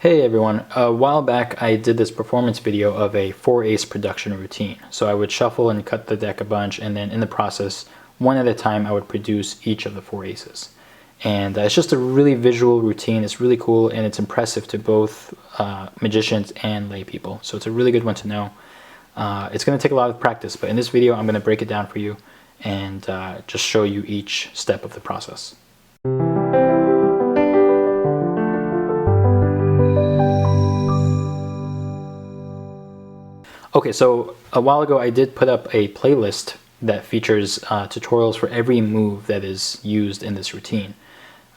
Hey everyone, a while back I did this performance video of a 4-ace production routine. So I would shuffle and cut the deck a bunch, and then in the process, one at a time, I would produce each of the 4 aces. And it's just a really visual routine. It's really cool and it's impressive to both magicians and lay people. So it's a really good one to know. It's going to take a lot of practice, but in this video I'm going to break it down for you and just show you each step of the process. Okay, so a while ago I did put up a playlist that features tutorials for every move that is used in this routine.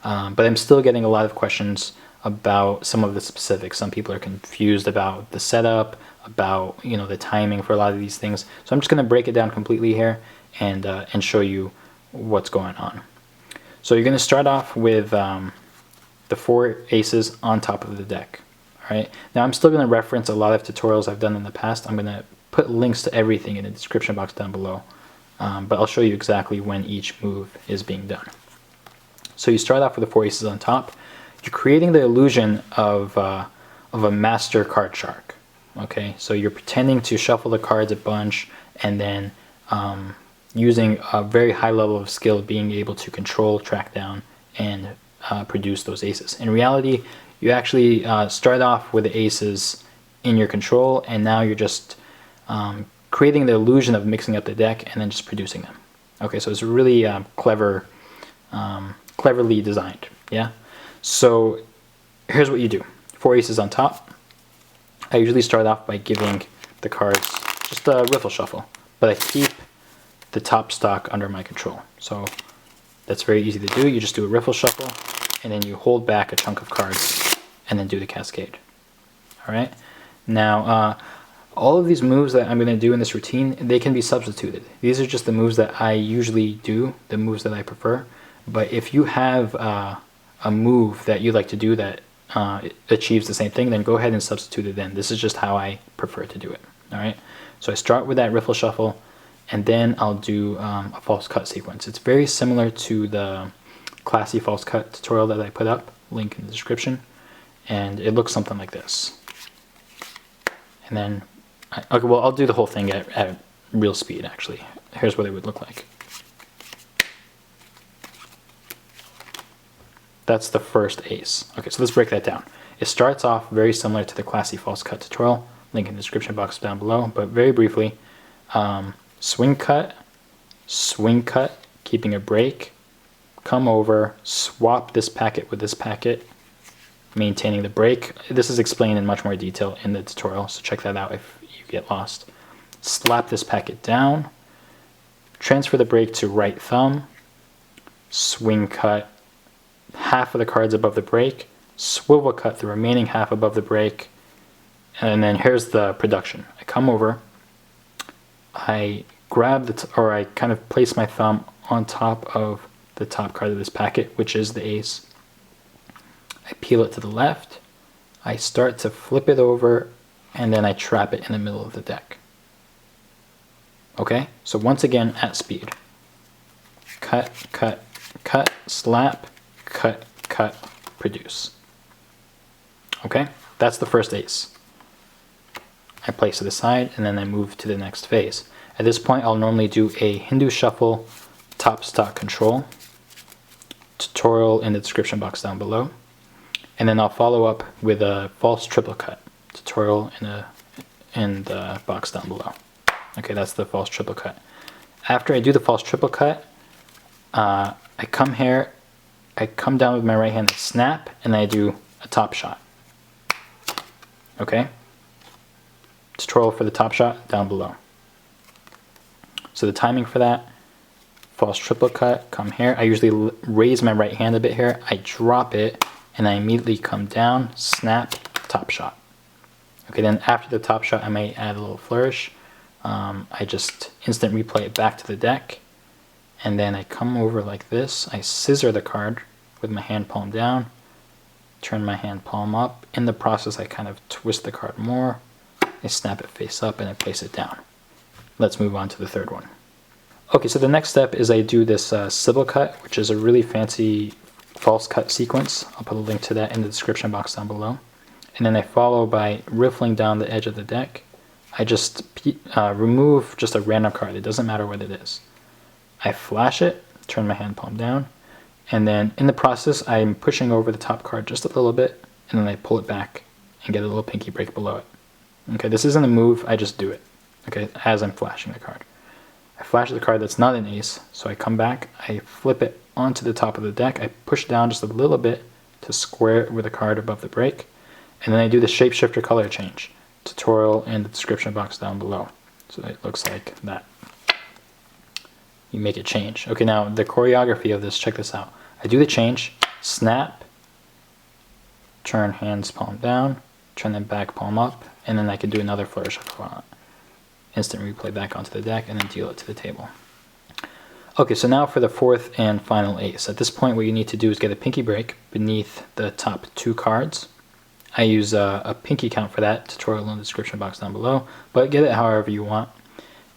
But I'm still getting a lot of questions about some of the specifics. Some people are confused about the setup, about the timing for a lot of these things. So I'm just going to break it down completely here and show you what's going on. So you're going to start off with the 4 aces on top of the deck. Right. Now I'm still going to reference a lot of tutorials I've done in the past. I'm going to put links to everything in the description box down below, but I'll show you exactly when each move is being done. So you start off with the 4 aces on top. You're creating the illusion of a master card shark. Okay, so you're pretending to shuffle the cards a bunch and then using a very high level of skill, being able to control, track down, and produce those aces. In reality, you actually start off with the aces in your control, and now you're just creating the illusion of mixing up the deck and then just producing them. Okay, so it's really cleverly designed. Yeah. So here's what you do: 4 aces on top. I usually start off by giving the cards just a riffle shuffle, but I keep the top stock under my control. So that's very easy to do. You just do a riffle shuffle, and then you hold back a chunk of cards and then do the cascade. All right. Now, all of these moves that I'm going to do in this routine, they can be substituted. These are just the moves that I usually do, the moves that I prefer. But if you have a move that you'd like to do that achieves the same thing, then go ahead and substitute it in. This is just how I prefer to do it. All right. So I start with that riffle shuffle, and then I'll do a false cut sequence. It's very similar to the classy false cut tutorial that I put up, link in the description. And it looks something like this. And then, okay, well, I'll do the whole thing at real speed, actually. Here's what it would look like. That's the first ace. Okay, so let's break that down. It starts off very similar to the classy false cut tutorial, link in the description box down below, but very briefly, swing cut, keeping a break, come over, swap this packet with this packet, maintaining the break. This is explained in much more detail in the tutorial, so check that out if you get lost. Slap this packet down, transfer the break to right thumb, swing cut half of the cards above the break, swivel cut the remaining half above the break, and then here's the production. I come over, I grab or I kind of place my thumb on top of the top card of this packet, which is the ace. I peel it to the left, I start to flip it over, and then I trap it in the middle of the deck. Okay, so once again at speed. Cut, cut, cut, slap, cut, cut, produce. Okay, that's the first ace. I place it aside, and then I move to the next phase. At this point, I'll normally do a Hindu shuffle, top stock control, tutorial in the description box down below. And then I'll follow up with a false triple cut tutorial in the box down below. Okay, that's the false triple cut. After I do the false triple cut, I come here, I come down with my right hand, I snap, and then I do a top shot. Okay? Tutorial for the top shot down below. So the timing for that: false triple cut, come here. I usually raise my right hand a bit here, I drop it, and I immediately come down, snap, top shot. Okay, then after the top shot, I may add a little flourish. I just instant replay it back to the deck, and then I come over like this. I scissor the card with my hand palm down, turn my hand palm up. In the process, I kind of twist the card more. I snap it face up, and I place it down. Let's move on to the third one. Okay, so the next step is I do this Sybil cut, which is a really fancy false cut sequence. I'll put a link to that in the description box down below. and then I follow by riffling down the edge of the deck. I just remove just a random card. It doesn't matter what it is. I flash it, turn my hand palm down, and then in the process I'm pushing over the top card just a little bit, and then I pull it back and get a little pinky break below it. Okay, this isn't a move, I just do it, okay, as I'm flashing the card. I flash the card that's not an ace, so I come back, I flip it onto the top of the deck, I push down just a little bit to square it with a card above the break, and then I do the shapeshifter color change. Tutorial in the description box down below. So it looks like that. You make a change. Okay, now the choreography of this, check this out. I do the change, snap, turn hands palm down, turn them back palm up, and then I can do another flourish of instant replay back onto the deck and then deal it to the table. Okay, so now for the fourth and final ace. At this point what you need to do is get a pinky break beneath the top 2 cards. I use a pinky count for that, tutorial in the description box down below, but get it however you want.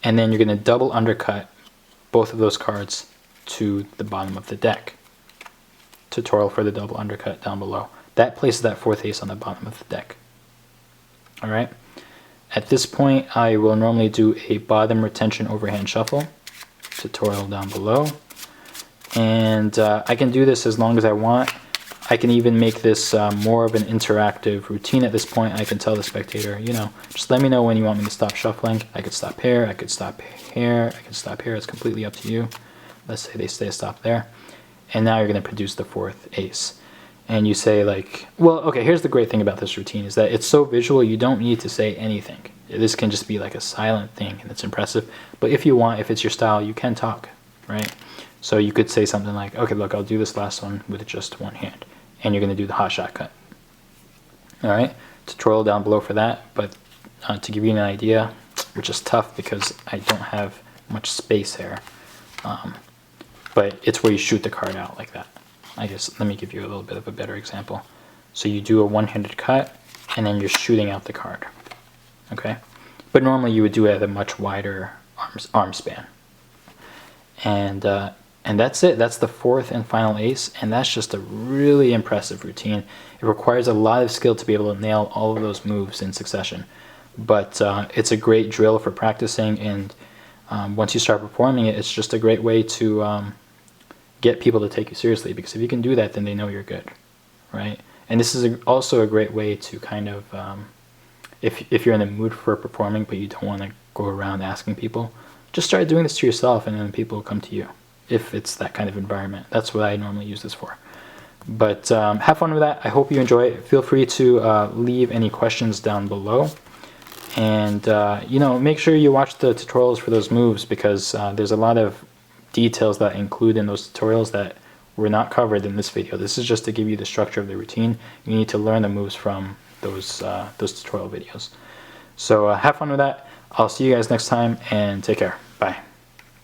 And then you're going to double undercut both of those cards to the bottom of the deck. Tutorial for the double undercut down below. That places that 4th ace on the bottom of the deck. Alright, at this point I will normally do a bottom retention overhand shuffle, tutorial down below. And I can do this as long as I want. I can even make this more of an interactive routine at this point. I can tell the spectator, you know, just let me know when you want me to stop shuffling. I could stop here, I could stop here, I could stop here. It's completely up to you. Let's say they say stop there. And now you're going to produce the 4th ace. And you say like, well, okay, here's the great thing about this routine is that it's so visual, you don't need to say anything. This can just be like a silent thing and it's impressive. But if you want, if it's your style, you can talk, right? So you could say something like, okay, look, I'll do this last one with just one hand. And you're going to do the hot shot cut. Alright, tutorial down below for that, but to give you an idea, which is tough because I don't have much space here, but it's where you shoot the card out like that. I guess, let me give you a little bit of a better example. So you do a one-handed cut, and then you're shooting out the card. Okay? But normally you would do it at a much wider arm span. And that's it. That's the 4th and final ace, and that's just a really impressive routine. It requires a lot of skill to be able to nail all of those moves in succession. But it's a great drill for practicing, and once you start performing it, it's just a great way to get people to take you seriously, because if you can do that, then they know you're good, right? And this is also a great way to kind of, if you're in the mood for performing, but you don't want to go around asking people, just start doing this to yourself, and then people will come to you. If it's that kind of environment. That's what I normally use this for. But have fun with that. I hope you enjoy it. Feel free to leave any questions down below. And you know, make sure you watch the tutorials for those moves, because there's a lot of details that I include in those tutorials that were not covered in this video. This is just to give you the structure of the routine. You need to learn the moves from those tutorial videos. So have fun with that. I'll see you guys next time, and take care. Bye.